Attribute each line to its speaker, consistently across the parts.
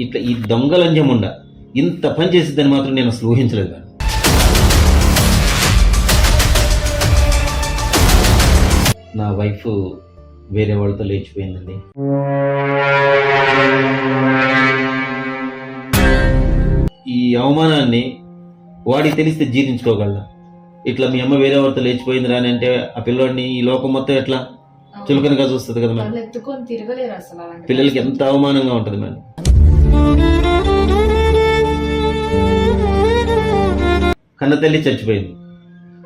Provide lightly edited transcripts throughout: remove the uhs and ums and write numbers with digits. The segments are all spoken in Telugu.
Speaker 1: ఇట్లా ఈ దొంగలంజముండ ఇంత పని చేసిద్దని మాత్రం నేను అసలు ఊహించలేదు మేడం. నా వైఫ్ వేరే వాళ్ళతో లేచిపోయిందండి. ఈ అవమానాన్ని వాడికి తెలిస్తే జీర్ణించుకోగలరా? ఇట్లా మీ అమ్మ వేరే వాళ్ళతో లేచిపోయింది రాని అంటే ఆ పిల్లోడిని ఈ లోకం మొత్తం ఎట్లా చులకనగా చూస్తుంది కదా మేడం. పిల్లలకి ఎంత అవమానంగా ఉంటుంది మేడం. కన్న తల్లి చచ్చిపోయింది,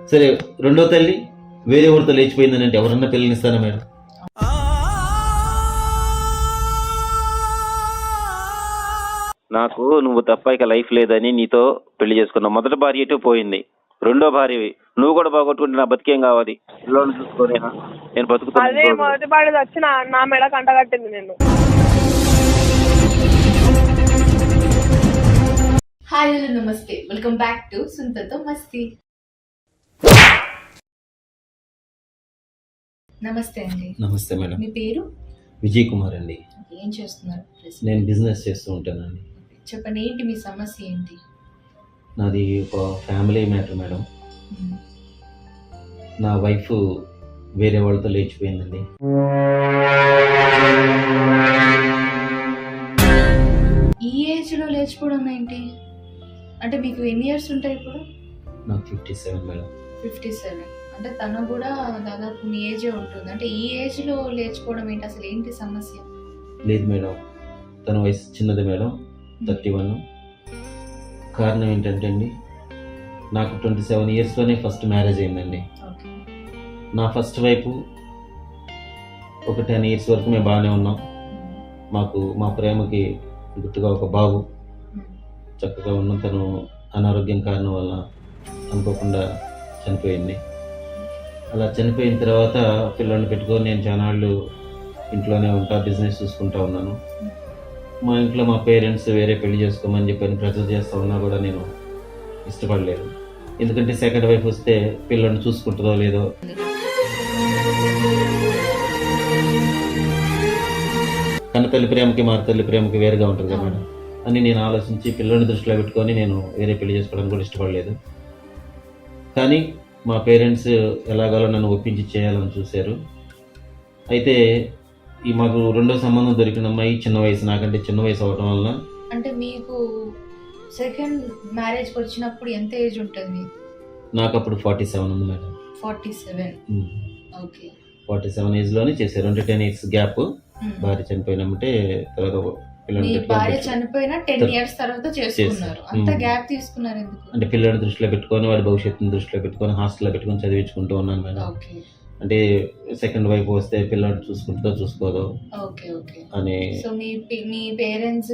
Speaker 1: సరే రెండో తల్లి వేరే ఊరితో లేచిపోయిందని అంటే ఎవరన్నా పిల్లల్ని ఇస్తారా మేడం? నాకు నువ్వు తప్ప ఇక లైఫ్ లేదని నీతో పెళ్లి చేసుకున్నావు. మొదటి భార్య ఎటు పోయింది, రెండో భార్యవి నువ్వు కూడా బాగొట్టుకుంటే నా బతికేం కావాలి? పిల్లల్ని చూసుకోనేనా నేను బతుకుతాను?
Speaker 2: అదే మొదటి భార్య వచ్చి నా మెడ కంటగట్టింది నేను.
Speaker 3: హాయ్ హలో నమస్తే, వెల్కమ్ బ్యాక్ టు సుంతతో మస్తీ. నమస్తే అండి.
Speaker 1: నమస్తే మేడం.
Speaker 3: మీ పేరు?
Speaker 1: విజయ్ కుమార్ అండి.
Speaker 3: ఏం చేస్తున్నారు?
Speaker 1: నేను బిజినెస్ చేస్తూ ఉంటానండి.
Speaker 3: చెప్పండి, ఏంటి మీ సమస్య ఏంటి?
Speaker 1: నాది ఒక ఫ్యామిలీ మ్యాటర్ మేడం. నా వైఫ్ వేరే వాళ్ళతో లేచిపోయిందండి.
Speaker 3: ఈ ఏజ్ లో లేచిపోవడం ఏంటి? అంటే మీకు ఎన్ని ఇయర్స్ ఉంటాయి ఇప్పుడు?
Speaker 1: నాకు 57 మేడం.
Speaker 3: 57 అంటే తను కూడా దాదాపు మీ ఏజే ఉంటుంది. అంటే ఈ ఏజ్ లో లేచిపోవడం ఏంటి? అసలు ఏంటి సమస్య?
Speaker 1: లేదు మేడం, తన వయసు చిన్నది మేడం, 31. కారణం ఏంటంటే అండి, నాకు 27 ఇయర్స్లోనే ఫస్ట్ మ్యారేజ్ అయిందండి. నా ఫస్ట్ వైపు ఒక 10 ఇయర్స్ వరకు మేము బాగానే ఉన్నాం. మాకు మా ప్రేమకి గుర్తుగా ఒక బాబు చక్కగా ఉన్నాం. తను అనారోగ్యం కారణం వల్ల అనుకోకుండా చనిపోయింది. అలా చనిపోయిన తర్వాత పిల్లల్ని పెట్టుకొని నేను చానాళ్ళు ఇంట్లోనే ఉంటా, బిజినెస్ చూసుకుంటా ఉన్నాను. మా ఇంట్లో మా పేరెంట్స్ వేరే పెళ్లి చేసుకోమని చెప్పని ప్రెజర్ చేస్తూ ఉన్నా కూడా నేను ఇష్టపడలేదు. ఎందుకంటే సెకండ్ వైఫ్ వస్తే పిల్లల్ని చూసుకుంటుందో లేదో, కన్నతల్లి ప్రేమకి మారతల్లి ప్రేమకి వేరుగా ఉంటుంది కదా మేడం అని నేను ఆలోచించి పిల్లల్ని దృష్టిలో పెట్టుకొని నేను వేరే పెళ్లి చేసుకోవడానికి కూడా ఇష్టపడలేదు. కానీ మా పేరెంట్స్ ఎలాగోలో నన్ను ఒప్పించి చేయాలని చూశారు. అయితే ఈ మాకు రెండో సంబంధం దొరికిన అమ్మాయి చిన్న వయసు, నాకంటే చిన్న వయసు అవడం వలన.
Speaker 3: అంటే మీకు సెకండ్ మ్యారేజ్ వచ్చినప్పుడు ఎంత ఏజ్ ఉంటుంది? నాకు
Speaker 1: అప్పుడు 47 ఉంది మేడం.
Speaker 3: 47. ఓకే.
Speaker 1: 47 ఏజ్లోనే చేశారు. అంటే 10 ఇయర్స్ గ్యాప్. భార్య చనిపోయినామంటే తర్వాత
Speaker 3: భార్య చనిపోయిన 10 ఇయర్స్ తర్వాత చేసుకున్నారు. అంత గ్యాప్ తీసుకున్నారు ఎందుకు?
Speaker 1: అంటే పిల్లల్ని దృష్టిలో పెట్టుకొని వాడి భవిష్యత్తుని దృష్టిలో పెట్టుకొని హాస్టల్లో పెట్టుకొని చదివించుకుంటూ ఉన్నాను మేడం. అంటే సెకండ్ వైపు వస్తే పిల్లల్ని చూసుకుంటుందో చూసుకోదో అని.
Speaker 3: సో మీ పేరెంట్స్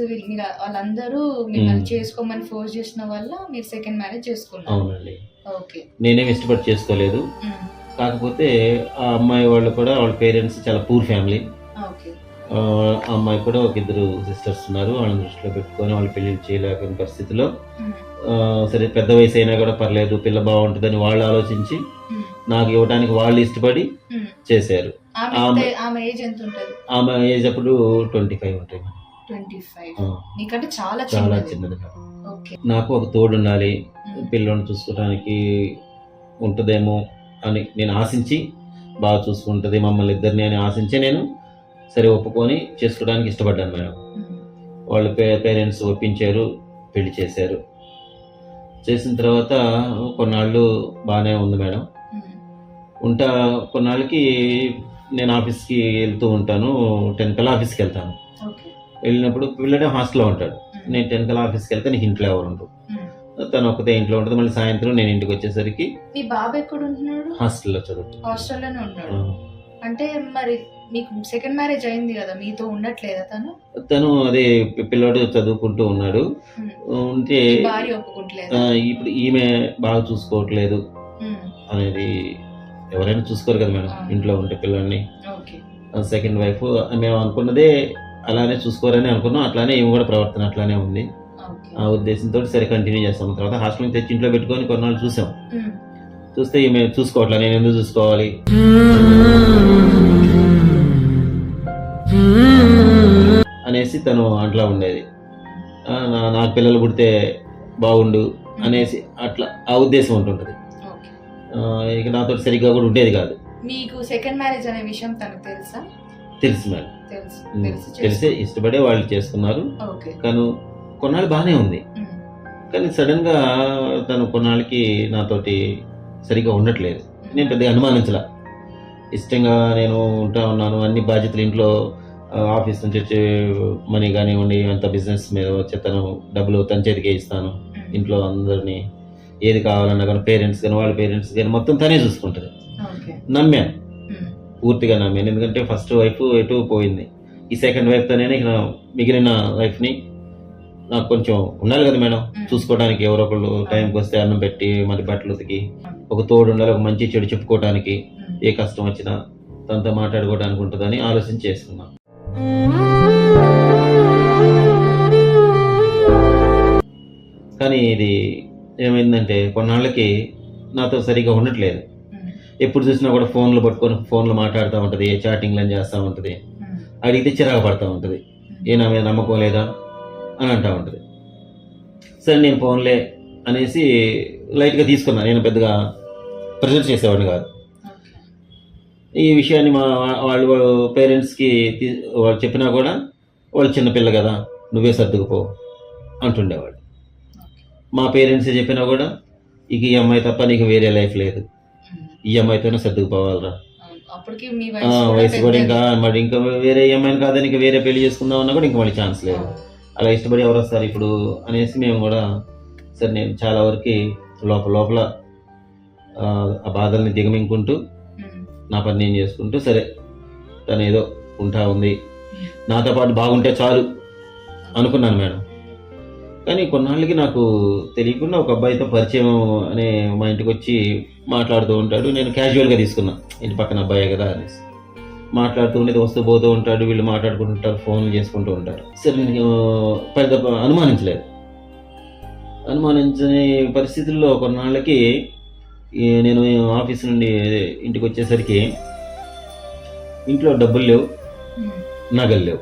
Speaker 3: వాళ్ళందరూ మిమ్మల్ని చేసుకోమని ఫోర్స్ చేసిన వల్ల మీరు సెకండ్ మ్యారేజ్ చేసుకున్నారు?
Speaker 1: అవునండి. ఓకే. నేనేం ఇష్టపడి చేసుకోలేదు. కాకపోతే ఆ అమ్మాయి వాళ్ళు కూడా వాళ్ళ పేరెంట్స్ చాలా పూర్ ఫ్యామిలీ. ఆ అమ్మాయి కూడా ఒక 2 సిస్టర్స్ ఉన్నారు. వాళ్ళని దృష్టిలో పెట్టుకొని వాళ్ళు పెళ్లి చేయలేకపోయిన పరిస్థితిలో సరే పెద్ద వయసు అయినా కూడా పర్లేదు, పిల్ల బాగుంటుందని వాళ్ళు ఆలోచించి నాకు ఇవ్వడానికి వాళ్ళు ఇష్టపడి చేశారు.
Speaker 3: ఆమె
Speaker 1: ఏజ్ అప్పుడు 25 ఉంటాయి.
Speaker 3: చాలా
Speaker 1: చిన్నది. నాకు ఒక తోడు ఉండాలి, పిల్లల్ని చూసుకోవడానికి ఉంటుందేమో అని నేను ఆశించి, బాగా చూసుకుంటుంది మమ్మల్ని ఇద్దరిని అని ఆశించి నేను సరే ఒప్పుకొని చేసుకోవడానికి ఇష్టపడ్డాను మేడం. వాళ్ళ పేరెంట్స్ ఒప్పించారు, పెళ్లి చేశారు. చేసిన తర్వాత కొన్నాళ్ళు బాగానే ఉంది మేడం. కొన్నాళ్ళకి నేను ఆఫీస్కి వెళ్తూ ఉంటాను. 10 కల్లా ఆఫీస్కి వెళ్తాను. వెళ్ళినప్పుడు పిల్లడే హాస్టల్లో ఉంటాడు. నేను 10 కల్లా ఆఫీస్కి వెళ్తే నీకు ఇంట్లో ఎవరు ఉండరు, తను ఒక్కతే ఇంట్లో ఉంటుంది. మళ్ళీ సాయంత్రం నేను ఇంటికి వచ్చేసరికి
Speaker 3: మీ బాబు ఎక్కడ ఉంటున్నాడు?
Speaker 1: హాస్టల్లో చదువుతాడు.
Speaker 3: హాస్టల్లోనే ఉంటాడు. అంటే మరి మీకు సెకండ్ మ్యారేజ్ అయింది కదా, మీతో ఉండట్లేదా తను?
Speaker 1: తను అదే పిల్లోడు చదువుకుంటూ ఉన్నాడు. ఉంటే ఇప్పుడు ఈమె బాగా చూసుకోవట్లేదు అనేది ఎవరైనా చూసుకోరు కదా మేడం ఇంట్లో ఉంటే పిల్లల్ని. సెకండ్ వైఫ్ మేము అనుకున్నదే అలానే చూసుకోరని అనుకున్నాం. అట్లానే ఈమె కూడా ప్రవర్తన అట్లానే ఉంది. ఆ ఉద్దేశంతో సరే కంటిన్యూ చేస్తాం. తర్వాత హాస్టల్ తెచ్చి ఇంట్లో పెట్టుకొని కొన్నాళ్ళు చూసాం. చూస్తే ఈమె చూసుకోవట్లా, నేను ఎందుకు చూసుకోవాలి అనేసి తను అట్లా ఉండేది. నాకు పిల్లలు పుడితే బాగుండు అనేసి అట్లా ఆ ఉద్దేశం ఉంటుంటుంది.
Speaker 3: ఓకే.
Speaker 1: ఇక నాతో సరిగ్గా కూడా ఉండేది కాదు.
Speaker 3: మీకు సెకండ్ మ్యారేజ్ అనే విషయం తనకు తెలుసా?
Speaker 1: తెలుసు మేడం, తెలిసే ఇష్టపడే వాళ్ళు చేసుకున్నారు.
Speaker 3: ఓకే.
Speaker 1: కానీ కొన్నాళ్ళు బాగానే ఉంది, కానీ సడన్గా తను కొన్నాళ్ళకి నాతోటి సరిగ్గా ఉండట్లేదు. నేను పెద్దగా అనుమానించలా, ఇష్టంగా నేను ఉంటా ఉన్నాను. అన్ని బాధ్యతలు ఇంట్లో ఆఫీస్ నుంచి వచ్చే మనీ కానివ్వండి, అంత బిజినెస్ మీద వచ్చే తను డబ్బులు తన చేతికే ఇస్తాను. ఇంట్లో అందరినీ ఏది కావాలన్నా కానీ పేరెంట్స్ కానీ వాళ్ళ పేరెంట్స్ కానీ మొత్తం తనే చూసుకుంటుంది. నమ్మాను, పూర్తిగా నమ్మాను. ఎందుకంటే ఫస్ట్ వైఫ్ ఎటు పోయింది, ఈ సెకండ్ వైఫ్తోనే ఇక మిగిలిన లైఫ్ని నాకు కొంచెం ఉండాలి కదా మేడం, చూసుకోవడానికి. ఎవరో ఒకళ్ళు టైంకి వస్తే అన్నం పెట్టి మరి బట్టలు ఉతికి ఒక తోడు ఉండాలి, ఒక మంచి చెడు చెప్పుకోవడానికి, ఏ కష్టం వచ్చినా తనతో మాట్లాడుకోవడానికి ఉంటుందని ఆలోచన చేసుకున్నాను. కానీ ఇది ఏమైందంటే కొన్నాళ్ళకి నాతో సరిగ్గా ఉండట్లేదు. ఎప్పుడు చూసినా కూడా ఫోన్లు పట్టుకొని ఫోన్లు మాట్లాడుతూ ఉంటుంది, చాటింగ్లను చేస్తూ ఉంటుంది. అడిగితే చిరాకు పడుతూ ఉంటుంది, ఏ నా మీద నమ్మకం లేదా అని అంటూ ఉంటుంది. సరే నేను ఫోన్లే అనేసి లైట్గా తీసుకున్నాను, నేను పెద్దగా ప్రెజర్ చేసేవాడిని కాదు. ఈ విషయాన్ని వాళ్ళు పేరెంట్స్కి వాళ్ళు చెప్పినా కూడా వాళ్ళు చిన్నపిల్ల కదా నువ్వే సర్దుకుపో అంటుండేవాడు. మా పేరెంట్స్ చెప్పినా కూడా ఇక ఈ అమ్మాయి తప్ప నీకు వేరే లైఫ్ లేదు, ఈ అమ్మాయితోనే సర్దుకుపోవాలరా, వయసు కూడా ఇంకా వేరే అమ్మాయిని కాదని ఇంకా వేరే పెళ్లి చేసుకుందామన్నా కూడా ఇంకా మళ్ళీ ఛాన్స్ లేదు, అలా ఇష్టపడి ఎవరు వస్తారు ఇప్పుడు అనేసి మేము కూడా సరే నేను చాలా వరకు లోపల ఆ బాధల్ని దిగమింగుకుంటూ నా పని నేను చేసుకుంటూ సరే తను ఏదో ఉంటా ఉంది నాతో పాటు బాగుంటే చాలు అనుకున్నాను మేడం. కానీ కొన్నాళ్ళకి నాకు తెలియకుండా ఒక అబ్బాయితో పరిచయం అనే మా ఇంటికి వచ్చి మాట్లాడుతూ ఉంటాడు. నేను క్యాజువల్గా తీసుకున్నా, ఇంటి పక్కన అబ్బాయే కదా అనేసి మాట్లాడుతూ ఉండేది, వస్తూ పోతూ ఉంటాడు, వీళ్ళు మాట్లాడుకుంటుంటారు, ఫోన్లు చేసుకుంటూ ఉంటారు. సరే నేను పెద్ద అనుమానించని పరిస్థితుల్లో కొన్నాళ్ళకి నేను ఆఫీస్ నుండి ఇంటికి వచ్చేసరికి ఇంట్లో డబ్బులు లేవు, నగలు లేవు,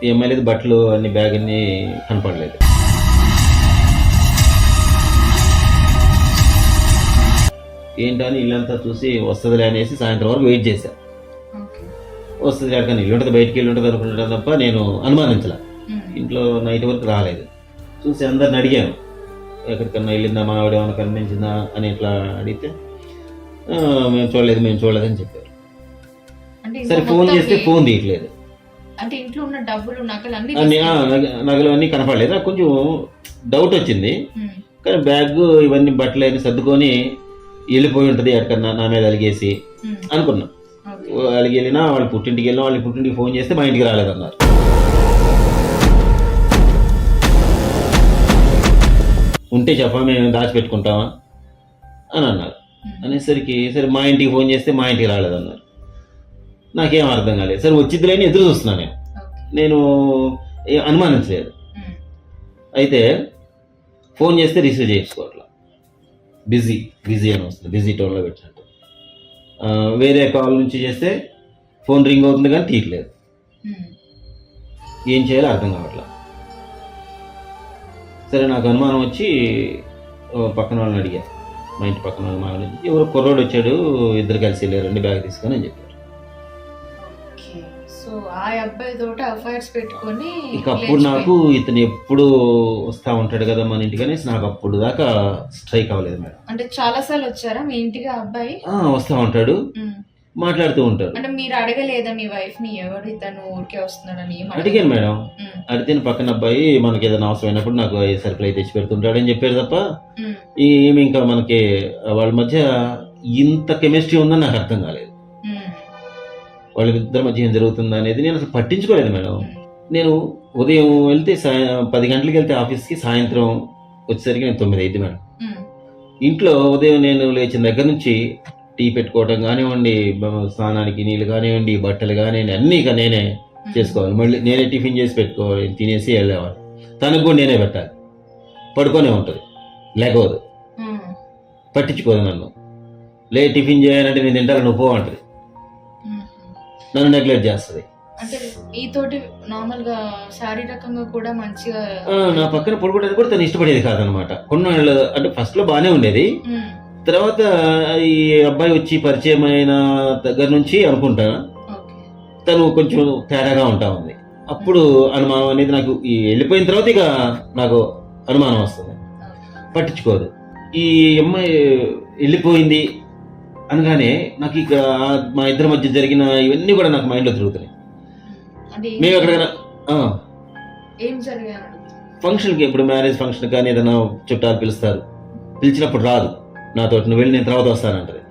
Speaker 1: ఏమీ లేదు, బట్టలు అన్ని బ్యాగ్ అన్ని కనపడలేదు. ఏంటని ఇల్లంతా చూసి వస్తుందిలే అనేసి సాయంత్రం వరకు వెయిట్ చేశాను. వస్తుంది కానీ ఇల్లు ఉంటుంది, బయటికి వెళ్ళి ఉంటుంది అనుకుంటాను తప్ప నేను అనుమానించలే. ఇంట్లో నైట్ వరకు రాలేదు. చూసి అందరిని అడిగాను, ఎక్కడికన్నా వెళ్ళిందా, మా ఆవిడ ఏమైనా కనిపించిందా అని ఇట్లా అడిగితే మేము చూడలేదని చెప్పారు. సరే ఫోన్ చేస్తే ఫోన్ తీయట్లేదు, నగలు అన్నీ కనపడలేదు. నాకు కొంచెం డౌట్ వచ్చింది, కానీ బ్యాగ్ ఇవన్నీ బట్టలు అన్నీ సర్దుకొని వెళ్ళిపోయి ఉంటుంది ఎక్కడికన్నా నా మీద అలిగేసి అనుకున్నా. అలిగి వెళ్ళినా వాళ్ళ పుట్టింటికి వెళ్ళినా, వాళ్ళ పుట్టింటికి ఫోన్ చేస్తే మా ఇంటికి రాలేదన్నారు. ఉంటే చెప్పా మేము దాచిపెట్టుకుంటామా అని అన్నారు. అనేసరికి సరే మా ఇంటికి ఫోన్ చేస్తే మా ఇంటికి రాలేదన్నారు. నాకేం అర్థం కాలేదు. సరే వచ్చిద్దులేని ఎదురు చూస్తున్నాను నేను అనుమానించలేదు. అయితే ఫోన్ చేస్తే రిసీవ్ చేసుకోవట్లా, బిజీ అని వస్తుంది, బిజీ టోన్లో పెట్టినట్టు. వేరే కాల్ నుంచి చేస్తే ఫోన్ రింగ్ అవుతుంది కానీ తీయట్లేదు. ఏం చేయాలో అర్థం కావట్లా. సరే నాకు అనుమానం వచ్చి పక్కన వాళ్ళని అడిగా, మా ఇంటి పక్కన వాళ్ళని, మా ఎవరో కుర్రోడు వచ్చాడు, ఇద్దరు కలిసి వెళ్ళారండి బ్యాగ్ తీసుకొని అని చెప్పారు. ఇక అప్పుడు నాకు ఇతను ఎప్పుడు వస్తా ఉంటాడు కదా మన ఇంటికి అనేసి నాకు అప్పుడు దాకా స్ట్రైక్ అవ్వలేదు మేడం.
Speaker 3: అంటే చాలా సార్లు వచ్చారా మీ ఇంటికి అబ్బాయి?
Speaker 1: వస్తా ఉంటాడు, మాట్లాడుతూ ఉంటారు.
Speaker 3: అంటే మీరు అడగలేదా మీ వైఫ్ ని ఎవరు ఇతను ఊరికే వస్తున్నాడని?
Speaker 1: అడిగాను మేడం, అడిగితే పక్కన అబ్బాయి మనకి ఏదైనా అవసరం అయినప్పుడు నాకు సరుకులు అయితే తెచ్చి పెడుతుంటాడని చెప్పారు తప్ప ఏమి ఇంకా మనకి వాళ్ళ మధ్య ఇంత కెమిస్ట్రీ ఉందని నాకు అర్థం కాలేదు. వాళ్ళిద్దరి మధ్య ఏం జరుగుతుందా అనేది నేను అసలు పట్టించుకోలేదు మేడం. నేను ఉదయం వెళ్తే 10 గంటలకు వెళ్తే ఆఫీస్కి, సాయంత్రం వచ్చేసరికి నేను 9 అయింది మేడం. ఇంట్లో ఉదయం నేను లేచిన దగ్గర నుంచి టీ పెట్టుకోవటం కానివ్వండి, స్నానానికి నీళ్ళు కానివ్వండి, బట్టలు కానివ్వండి, అన్నీ ఇక నేనే చేసుకోవాలి. మళ్ళీ నేనే టిఫిన్ చేసి పెట్టుకోవాలి, తినేసి వెళ్ళేవాడు. తనకు కూడా నేనే పెట్టాలి. పడుకొనే ఉంటుంది, లేకపోదు, పట్టించుకోదు నన్ను. టిఫిన్ చేయాలంటే నేను తింటాను, నువ్వు పో అంటుంది, నన్ను నెగ్లెక్ట్ చేస్తుంది.
Speaker 3: అంటే మీతోటి నార్మల్ గా శారీరకంగా కూడా మంచిగా
Speaker 1: నా పక్కన పడుకోవడానికి కూడా తను ఇష్టపడేది కాదనమాట. కొన్నాళ్ళు అంటే ఫస్ట్ లో బాగానే ఉండేది.
Speaker 3: ఉమ్,
Speaker 1: తర్వాత ఈ అబ్బాయి వచ్చి పరిచయం అయిన దగ్గర నుంచి అనుకుంటా
Speaker 3: ఓకే.
Speaker 1: తను కొంచెం తేడాగా ఉంటా ఉంది. అప్పుడు అనుమానం అనేది నాకు ఈ వెళ్ళిపోయిన తర్వాత ఇక నాకు అనుమానం వస్తుంది. పట్టించుకోదు. ఈ అమ్మాయి వెళ్ళిపోయింది అనగానే నాకు ఇక మా ఇద్దరి మధ్య జరిగిన ఇవన్నీ కూడా నాకు మైండ్లో తిరుగుతున్నాయి.
Speaker 3: అంటే
Speaker 1: మేము ఎక్కడికైనా
Speaker 3: ఏం జరిగాను
Speaker 1: ఫంక్షన్కి, ఇప్పుడు మ్యారేజ్ ఫంక్షన్ కానీ ఏదైనా చుట్టాలు పిలుస్తారు, పిలిచినప్పుడు రాదు నాతో, నువ్వు వెళ్ళి నేను తర్వాత వస్తానంటది.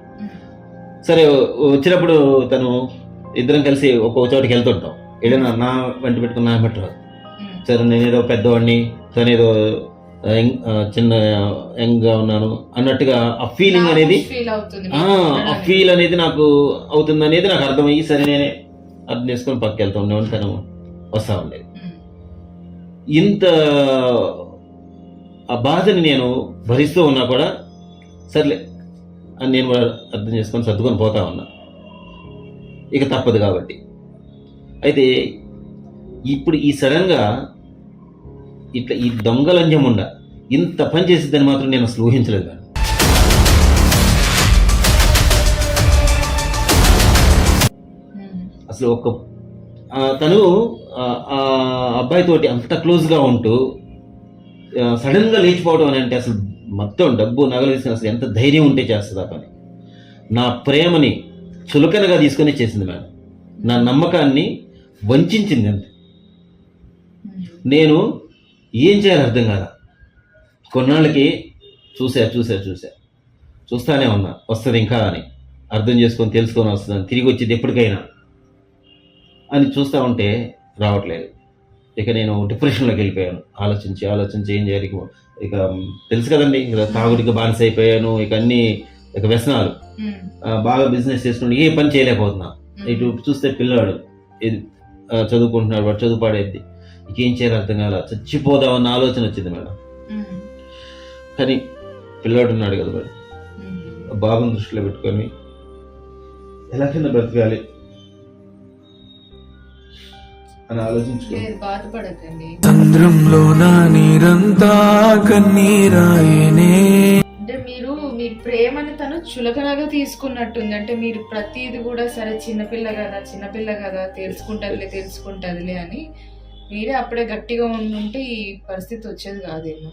Speaker 1: సరే వచ్చినప్పుడు తను ఇద్దరం కలిసి ఒక్కొక్క చోటికి వెళ్తుంటాం. ఏదైనా నా వెంట పెట్టుకుని నా వెంట రాదు. సరే నేనేదో పెద్దవాడిని, తనేదో చిన్న యంగ్గా ఉన్నాను అన్నట్టుగా ఆ ఫీలింగ్ అనేది,
Speaker 3: ఫీల్ అవుతుంది
Speaker 1: ఆ ఫీల్ అనేది నాకు అవుతుంది అనేది నాకు అర్థమయ్యి, సరే నేనే అర్థం చేసుకొని పక్కకి వెళ్తా ఉండేవాడిని, తను వస్తా ఉండేది. ఇంత ఆ బాధని నేను భరిస్తూ ఉన్నా కూడా సర్లే అని నేను కూడా అర్థం చేసుకొని సర్దుకొని పోతా ఉన్నా, ఇక తప్పదు కాబట్టి. అయితే ఇప్పుడు ఈ సడన్గా ఇట్లా ఈ దొంగలంజం ఉండ ఇంత పని చేసిద్దని మాత్రం నేను అసలు ఊహించలేదు. కానీ అసలు తను ఆ అబ్బాయితోటి అంత క్లోజ్గా ఉంటూ సడన్గా లేచిపోవడం అని అంటే అసలు మొత్తం డబ్బు నగలు తీసుకుని అసలు ఎంత ధైర్యం ఉంటే చేస్తుంది ఆ పని. నా ప్రేమని చులకనగా తీసుకొని చేసింది మేడం. నా నమ్మకాన్ని వంచింది అంతే. నేను ఏం చేయాలి అర్థం కాదా. కొన్నాళ్ళకి చూస్తానే ఉన్నా, వస్తుంది ఇంకా అని అర్థం చేసుకొని తెలుసుకొని వస్తుందని, తిరిగి వచ్చేది ఎప్పటికైనా అని చూస్తూ ఉంటే రావట్లేదు. ఇక నేను డిప్రెషన్లోకి వెళ్ళిపోయాను. ఆలోచించి ఏం చేయాలి. ఇక తెలుసు కదండి, ఇక తాగుడికి బానిస అయిపోయాను. ఇక అన్ని ఇక వ్యసనాలు, బాగా బిజినెస్ చేసుకుని ఏ పని చేయలేకపోతున్నా. ఇటు చూస్తే పిల్లాడు చదువుకుంటున్నాడు, వాడు చదువు పాడేది. ఇంకేం చేయాలి అర్థం కాల, చచ్చిపోదామన్న ఆలోచన వచ్చింది మేడం. కానీ పిల్లాడు ఉన్నాడు కదా మేడం, బాబుని దృష్టిలో పెట్టుకొని ఎలా కింద బ్రతకాలి అని ఆలోచించుకోండి.
Speaker 3: బాధపడకండి.
Speaker 4: చంద్రంలో నా నీరంతా కన్నీరాయనే.
Speaker 3: అంటే మీరు మీ ప్రేమని తను చులకనగా తీసుకున్నట్టుంది. అంటే మీరు ప్రతిది కూడా సరే చిన్నపిల్ల కదా తెలుసుకుంటదిలే అని మీరే అప్పుడే గట్టిగా ఉండుంటే ఈ పరిస్థితి వచ్చేది కాదేమో.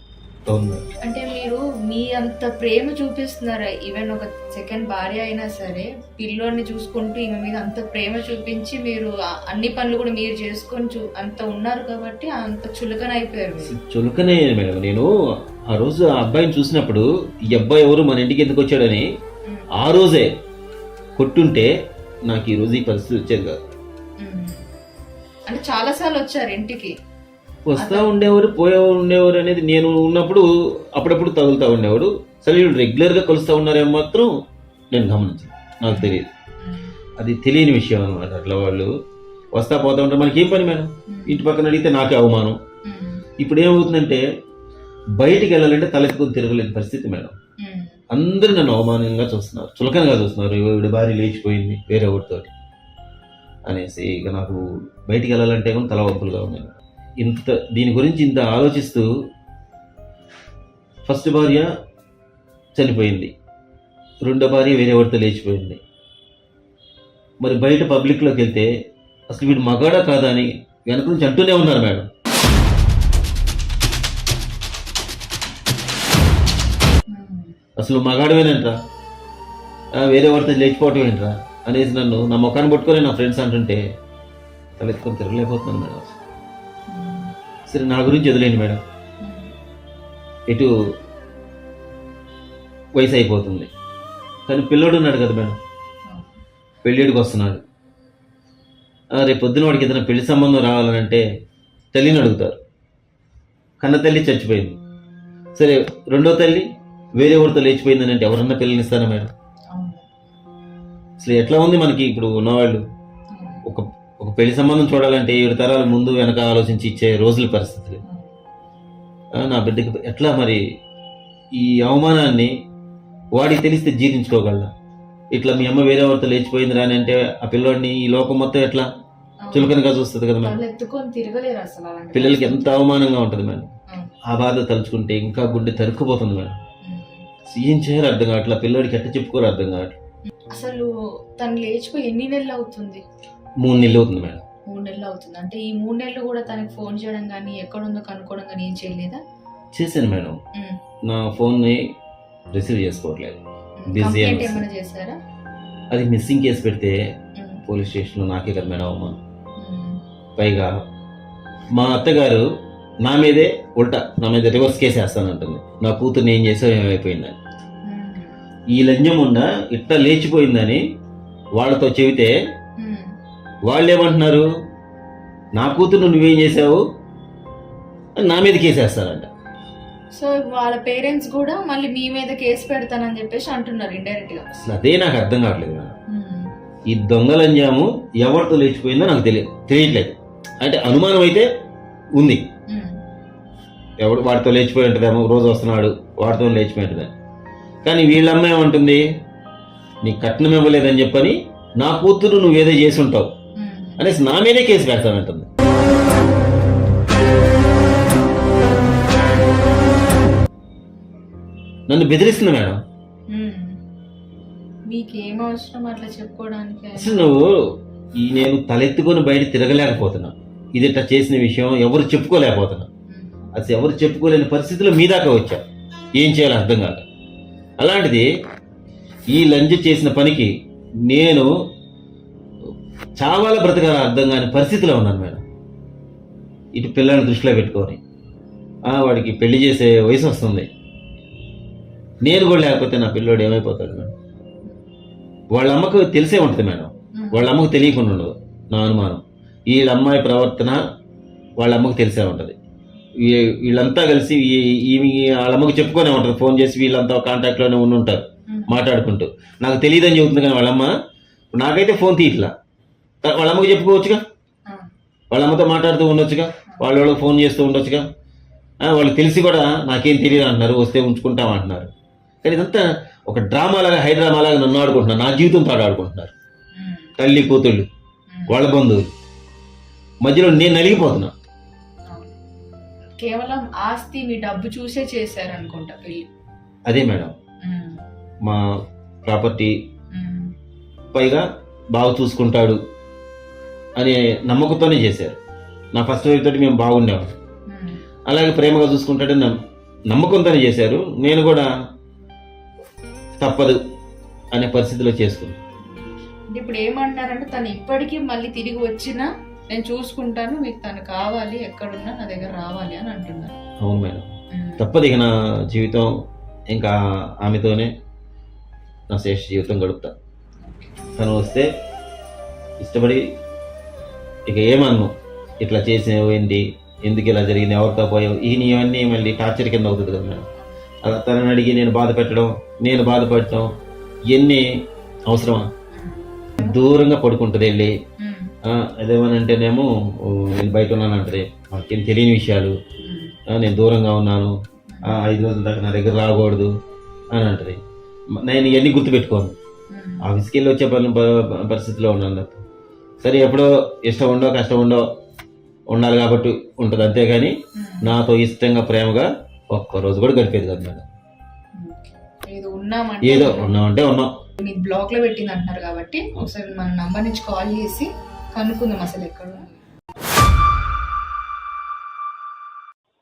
Speaker 3: అంటే మీరు మీ అంత ప్రేమ చూపిస్తున్నారా, ఈవెన్ ఒక సెకండ్ భార్య అయినా సరే పిల్లోడిని చూసుకుంటూ ఈమె మీద అంత ప్రేమ చూపించి మీరు అన్ని పనులు కూడా మీరు చేసుకొని అంత ఉన్నారు కాబట్టి అంత చులకన అయిపోయారు.
Speaker 1: చులకనే మేడం. నేను ఆ రోజు ఆ అబ్బాయిని చూసినప్పుడు ఈ అబ్బాయి ఎవరు మన ఇంటికి ఎందుకు వచ్చాడని ఆ రోజే కొట్టుంటే నాకు ఈ రోజు ఈ పరిస్థితి వచ్చేది కాదు.
Speaker 3: అంటే చాలా సార్లు వచ్చారు ఇంటికి,
Speaker 1: వస్తా ఉండేవారు, ఉండేవారు అనేది నేను ఉన్నప్పుడు అప్పుడప్పుడు తగులుతూ ఉండేవాడు. సరే వీళ్ళు రెగ్యులర్గా కలుస్తూ ఉన్నారేమో మాత్రం నేను గమనించాను, నాకు తెలియదు. అది తెలియని విషయం అనమాట. అట్లా వాళ్ళు వస్తా పోతా ఉంటారు. మనకి ఏం పని మేడం, ఇంటి పక్కన అడిగితే నాకే అవమానం. ఇప్పుడు ఏమవుతుందంటే బయటికి వెళ్ళాలంటే తలెత్తుకొని తిరగలేని పరిస్థితి మేడం. అందరూ నన్ను అవమానంగా చూస్తున్నారు, చులకనగా చూస్తున్నారు. వీడి భార్య లేచిపోయింది వేరే ఒకటితోటి అనేసి ఇక నాకు బయటికి వెళ్ళాలంటే కూడా తలవంపులుగా ఉన్నాయి. దీని గురించి ఇంత ఆలోచిస్తూ ఫస్ట్ భార్య చనిపోయింది, రెండో భార్య వేరే ఎవరితో లేచిపోయింది. మరి బయట పబ్లిక్లోకి వెళ్తే అసలు వీడు మగాడా కాదా అని వెనక నుంచి అంటూనే ఉన్నారు మేడం. అసలు మగాడమేనంట్రా, వేరే ఎవరితో లేచిపోవటం ఏంట్రా అనేసి నన్ను నా ముఖాన్ని పట్టుకొని నా ఫ్రెండ్స్ అంటుంటే తలెత్తుకొని తిరగలేకపోతున్నాను మేడం. సరే నా గురించి వదిలేండి మేడం, ఎటు వయసు అయిపోతుంది. కానీ పిల్లోడు ఉన్నాడు కదా మేడం, పెళ్ళిడికి వస్తున్నాడు. రేపు పొద్దున వాడికి ఏదైనా పెళ్లి సంబంధం రావాలనంటే తల్లిని అడుగుతారు. కన్న తల్లి చచ్చిపోయింది, సరే రెండో తల్లి వేరే ఎవరితో లేచిపోయిందని అంటే ఎవరన్నా పిల్లల్ని ఇస్తారా మేడం? అసలు ఎట్లా ఉంది మనకి ఇప్పుడు ఉన్నవాళ్ళు. ఒక పెళ్లి సంబంధం చూడాలంటే 7 తరాల ముందు వెనక ఆలోచించి ఇచ్చే రోజుల పరిస్థితులు. నా బిడ్డకి ఎట్లా మరి ఈ అవమానాన్ని వాడికి తెలిస్తే జీర్ణించుకోగలరా? ఇట్లా మీ అమ్మ వేరే ఎవరితో లేచిపోయింది రాని అంటే ఆ పిల్లోడిని ఈ లోకం మొత్తం ఎట్లా చులకనగా చూస్తుంది కదా మేడం.
Speaker 3: వాళ్ళు ఎత్తుకొని తిరగలేరు అసలు అలాంటి
Speaker 1: పిల్లలకి ఎంత అవమానంగా ఉంటుంది మేడం.
Speaker 3: అవును.
Speaker 1: ఆ బాధ తలుచుకుంటే ఇంకా గుండె తరుక్కుపోతుంది మేడం.
Speaker 3: ఉమ్.
Speaker 1: ఏం చేయాలో అర్థం కావట్లా, పిల్లడికి ఎట్ట చెప్పుకోరు అర్థం కావట్లేదు.
Speaker 3: అసలు తను లేచిపోయి ఎన్ని నెలలు అవుతుంది?
Speaker 1: 3 నెలలు అవుతుంది మేడం.
Speaker 3: 3 నెలలు అవుతుంది. అంటే ఈ 3 నెలలు కూడా తనకి ఫోన్ చేయడం కానీ ఎక్కడుందో కనుక్కోవడం కానీ ఏం చేయలేదా?
Speaker 1: చేశాను మేడం.
Speaker 3: ఉమ్.
Speaker 1: నా ఫోన్ని రిసీవ్ చేసుకోవట్లేదు, బిజీ
Speaker 3: కంప్లైంట్
Speaker 1: అని.
Speaker 3: ఏమైనా చేశారా?
Speaker 1: అది మిస్సింగ్ కేసు పెడితే
Speaker 3: ఉమ్.
Speaker 1: పోలీస్ స్టేషన్లో నాకే కదా మేడం అవమానం.
Speaker 3: ఉమ్.
Speaker 1: పైగా మా అత్తగారు నా మీదే ఉల్టా నా మీద రివర్స్ కేసు వేస్తానంటుంది. నా కూతుర్ని ఏం చేసావు, ఏమైపోయిందని.
Speaker 3: ఉమ్.
Speaker 1: ఈ లంజం ఉండా ఇట్లా లేచిపోయిందని వాళ్ళతో చెబితే
Speaker 3: ఉమ్.
Speaker 1: వాళ్ళు ఏమంటున్నారు, నా కూతురు నువ్వేం చేసావు అని నా మీద కేసు వేస్తారంట.
Speaker 3: సో వాళ్ళ పేరెంట్స్ కూడా మళ్ళీ మీ మీద కేసు పెడతానని చెప్పేసి అంటున్నారు ఇండైరెక్ట్ గా.
Speaker 1: అసలు అదే నాకు అర్థం కావట్లేదు మేడం.
Speaker 3: ఉమ్.
Speaker 1: ఈ దొంగ లంజాము ఎవరితో లేచిపోయిందో నాకు తెలియట్లేదు. అంటే అనుమానం అయితే ఉంది,
Speaker 3: ఉమ్.
Speaker 1: ఎవడు వాడితో లేచిపోయి ఉంటుందేమో, రోజు వస్తున్నాడు వాడితో లేచిపోయి ఉంటుంది. కానీ వీళ్ళమ్మ ఏమంటుంది, నీ కట్నం ఇవ్వలేదని చెప్పని నా కూతురు నువ్వేదో చేసి ఉంటావు
Speaker 3: ఉమ్.
Speaker 1: అనేసి నా మీదే కేసు పెడతానంటుంది. నన్ను బెదిరిస్తుంది మేడం.
Speaker 3: ఉమ్. మీకేం అవసరం అట్లా చెప్పుకోవడానికి?
Speaker 1: అసలు నువ్వు నేను తలెత్తుకొని బయట తిరగలేకపోతున్నా, ఇది ఇట్లా చేసిన విషయం ఎవరు చెప్పుకోలేకపోతున్నా. అసలు ఎవరు చెప్పుకోలేని పరిస్థితిలో మీ దాకా వచ్చా, ఏం చేయాలో అర్థం కాక. అలాంటిది ఈ లంచ్ చేసిన పనికి నేను చావాల బ్రతకాల అర్థం కాని పరిస్థితిలో ఉన్నాను మేడం. ఇటు పిల్లల్ని దృష్టిలో పెట్టుకొని వాడికి పెళ్లి చేసే వయసు వస్తుంది, నేను కూడా లేకపోతే నా పిల్లోడు ఏమైపోతాడు మేడం. వాళ్ళ అమ్మకు తెలిసే ఉంటుంది మేడం, వాళ్ళ అమ్మకు తెలియకుండా ఉండదు నా అనుమానం. వీళ్ళ అమ్మాయి ప్రవర్తన వాళ్ళ అమ్మకు తెలిసే ఉంటుంది. వీళ్ళంతా కలిసి వాళ్ళ అమ్మకు చెప్పుకొనే ఉంటుంది, ఫోన్ చేసి వీళ్ళంతా కాంటాక్ట్లోనే ఉంటారు మాట్లాడుకుంటూ. నాకు తెలియదని చెబుతుంది కానీ వాళ్ళమ్మ నాకైతే ఫోన్ తీయట్లా. వాళ్ళ అమ్మకు చెప్పుకోవచ్చుగా, వాళ్ళ అమ్మతో మాట్లాడుతూ ఉండొచ్చుగా, వాళ్ళకి ఫోన్ చేస్తూ ఉండొచ్చుగా. వాళ్ళు తెలిసి కూడా నాకేం తెలియదు అంటున్నారు, వస్తే ఉంచుకుంటాం అంటున్నారు. కానీ ఇదంతా ఒక డ్రామాలాగా, హైడ్రామాలాగా నన్ను ఆడుకుంటున్నారు, నా జీవితంతో ఆడుకుంటున్నారు. తల్లి కూతుళ్ళు వాళ్ళ బంధువులు మధ్యలో నేను నలిగిపోతున్నా.
Speaker 3: కేవలం ఆస్తి మీ డబ్బు చూసే చేశారు అనుకుంటా పెళ్లి.
Speaker 1: అదే మేడం, మా ప్రాపర్టీ పైగా బాగా చూసుకుంటాడు అనే నమ్మకంతోనే చేశారు. నా ఫస్ట్ వైఫ్ తోటి మేము బాగుండేవాళ్ళం, అలాగే ప్రేమగా చూసుకుంటాడని నమ్మకంతోనే చేశారు. నేను కూడా తప్పదు అనే పరిస్థితిలో చేసుకున్నాను.
Speaker 3: ఇప్పుడు ఏమంటున్నారంటే తను ఇప్పటికీ మళ్ళీ తిరిగి వచ్చినా నేను చూసుకుంటాను, మీకు తను కావాలి, ఎక్కడున్నా నా దగ్గర రావాలి అని అంటున్నారు.
Speaker 1: అవును మేడం, తప్పదు. ఇక నా జీవితం ఇంకా ఆమెతోనే నా శ్రేష్ఠ జీవితం గడుపుతా. తను వస్తే ఇష్టపడి ఇక ఏమన్ను, ఇట్లా చేసినావు ఏంటి, ఎందుకు ఇలా జరిగింది, ఎవరితో పోయావు, ఇవన్నీ మళ్ళీ టార్చర్ కింద అవుతుంది కదా మేడం. అలా తనని అడిగి నేను బాధ పెట్టడం, నేను బాధపడటం ఇవన్నీ అవసరమా? దూరంగా పడుకుంటుంది వెళ్ళి. అదేమనంటేనేమో నేను బయట ఉన్నాను అంటది, మాకేం తెలియని విషయాలు, నేను దూరంగా ఉన్నాను, 5 రోజుల దాకా నా దగ్గర రాకూడదు అని అంటది. నేను ఇవన్నీ గుర్తుపెట్టుకోను, ఆఫీస్కి వెళ్ళి వచ్చే పరిస్థితిలో ఉన్నాను. సరే ఎప్పుడో ఇష్టం ఉండో కష్టం ఉండో ఉండాలి కాబట్టి ఉంటుంది, అంతేగాని నాతో ఇష్టంగా ప్రేమగా ఒక్కరోజు కూడా గడిపేది కాదు మేడం. ఏదో ఉన్నామంటే ఉన్నాం.
Speaker 3: మీరు బ్లాక్ లో పెట్టింది అంటున్నారు కాబట్టి ఒకసారి మన నంబర్ నుంచి కాల్ చేసి కనుక్కుందాం అసలు ఎక్కడ.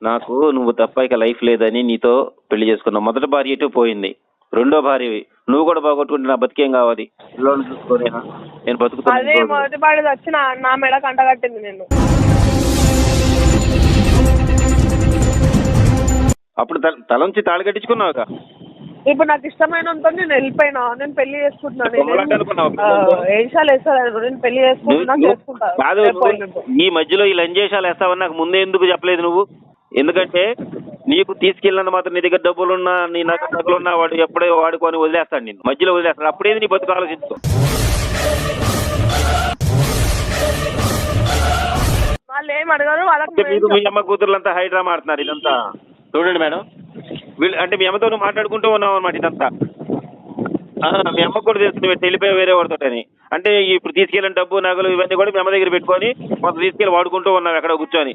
Speaker 1: నాకు నువ్వు తప్ప ఇక లైఫ్ లేదని నీతో పెళ్లి చేసుకున్నావు. మొదటి భార్య ఎటు పోయింది, రెండో భార్యవి నువ్వు కూడా బాగొట్టుకుంటే నా బతికేం కావాలి, పిల్లలు చూసుకొని నేను బతుకుతాను.
Speaker 2: అదే మొదటి బాడీ వచ్చి నా మెడ కంట కట్టింది. నేను
Speaker 1: అప్పుడు తలంచి తాళి కట్టించుకున్నావుగా.
Speaker 2: ఇప్పుడు నాకు ఇష్టమైన నేను వెళ్ళిపోయినా, నేను పెళ్లి చేసుకుంటున్నాను. ఏషాలు వేస్తాను, నేను పెళ్లి చేసుకుంటా.
Speaker 1: ఈ మధ్యలో ఈ లంజేషాలు వేస్తావని నాకు ముందే ఎందుకు చెప్పలేదు నువ్వు? ఎందుకంటే నీకు తీసుకెళ్ళినంత మాత్రం నీ దగ్గర డబ్బులున్నా, నీ నగలున్నా వాడు ఎప్పుడో వాడుకొని వదిలేస్తాడు, నేను మధ్యలో వదిలేస్తాడు. అప్పుడేది నీ బతుకు ఆలోచించుకో.
Speaker 2: వాళ్ళు ఏం అడగారు,
Speaker 1: మీకు మీ అమ్మ కూతుర్లంతా హైడ్రామా ఆడుతున్నారు. ఇదంతా చూడండి మేడం, వీళ్ళు అంటే మీ అమ్మతో మాట్లాడుకుంటూ ఉన్నావు అనమాట. ఇదంతా
Speaker 5: మీ అమ్మకు కూడా తెలుసు నువ్వు వెళ్ళిపోయి వేరే వాడితోటని. అంటే ఇప్పుడు తీసుకెళ్ళిన డబ్బు నగలు ఇవన్నీ కూడా మీ అమ్మ దగ్గర పెట్టుకొని కొంత తీసుకెళ్ళి వాడుకుంటూ ఉన్నావు ఎక్కడ కూర్చొని.